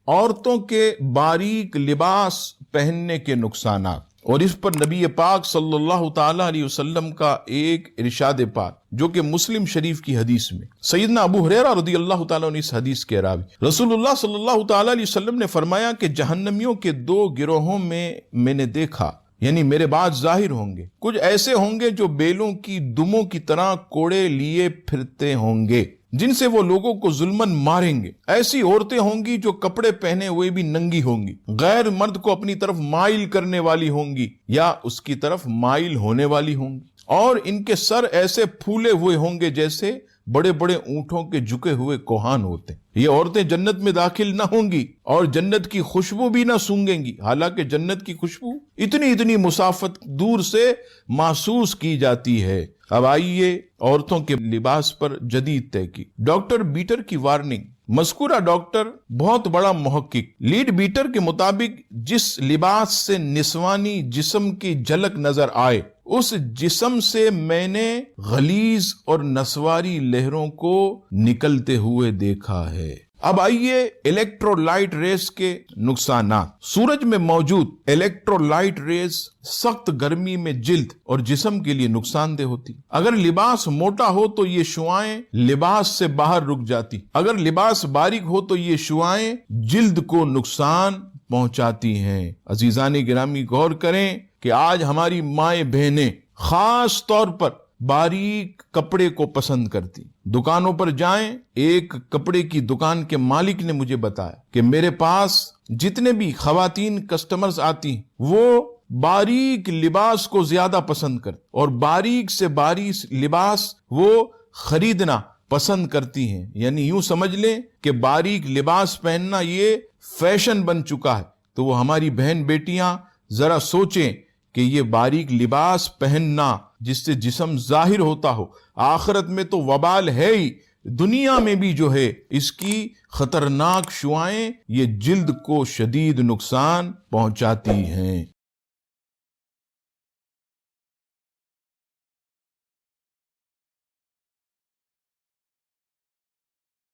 عورتوں کے باریک لباس پہننے کے نقصانات، اور اس پر نبی پاک صلی اللہ تعالی علیہ وسلم کا ایک ارشاد پاک جو کہ مسلم شریف کی حدیث میں سیدنا ابو ہریرہ رضی اللہ تعالیٰ عنہ اس حدیث کے راوی، رسول اللہ صلی اللہ تعالی علیہ وسلم نے فرمایا کہ جہنمیوں کے دو گروہوں میں نے دیکھا، یعنی میرے بعد ظاہر ہوں گے، کچھ ایسے ہوں گے جو بیلوں کی دموں کی طرح کوڑے لیے پھرتے ہوں گے جن سے وہ لوگوں کو ظلمن ماریں گے۔ ایسی عورتیں ہوں گی جو کپڑے پہنے ہوئے بھی ننگی ہوں گی، غیر مرد کو اپنی طرف مائل کرنے والی ہوں گی یا اس کی طرف مائل ہونے والی ہوں گی، اور ان کے سر ایسے پھولے ہوئے ہوں گے جیسے بڑے بڑے اونٹوں کے جھکے ہوئے کوہان ہوتے ہیں۔ یہ عورتیں جنت میں داخل نہ ہوں گی اور جنت کی خوشبو بھی نہ سونگیں گی، حالانکہ جنت کی خوشبو اتنی مسافت دور سے محسوس کی جاتی ہے۔ اب آئیے عورتوں کے لباس پر جدید تحقیق۔ ڈاکٹر بیٹر کی وارننگ۔ مذکورہ ڈاکٹر بہت بڑا محقق لیڈ بیٹر کے مطابق جس لباس سے نسوانی جسم کی جھلک نظر آئے اس جسم سے میں نے غلیظ اور نسواری لہروں کو نکلتے ہوئے دیکھا ہے۔ اب آئیے الیکٹرولائٹ ریز کے نقصانات۔ سورج میں موجود الیکٹرولائٹ ریز سخت گرمی میں جلد اور جسم کے لیے نقصان دہ ہوتی۔ اگر لباس موٹا ہو تو یہ شعاعیں لباس سے باہر رک جاتی، اگر لباس باریک ہو تو یہ شعاعیں جلد کو نقصان پہنچاتی ہیں۔ عزیزان گرامی غور کریں کہ آج ہماری مائیں بہنیں خاص طور پر باریک کپڑے کو پسند کرتی۔ دکانوں پر جائیں، ایک کپڑے کی دکان کے مالک نے مجھے بتایا کہ میرے پاس جتنے بھی خواتین کسٹمرز آتی ہیں وہ باریک لباس کو زیادہ پسند کرتی اور باریک سے باریک لباس وہ خریدنا پسند کرتی ہیں، یعنی یوں سمجھ لیں کہ باریک لباس پہننا یہ فیشن بن چکا ہے۔ تو وہ ہماری بہن بیٹیاں ذرا سوچیں کہ یہ باریک لباس پہننا جس سے جسم ظاہر ہوتا ہو، آخرت میں تو وبال ہے ہی، دنیا میں بھی جو ہے اس کی خطرناک شعاعیں یہ جلد کو شدید نقصان پہنچاتی ہیں۔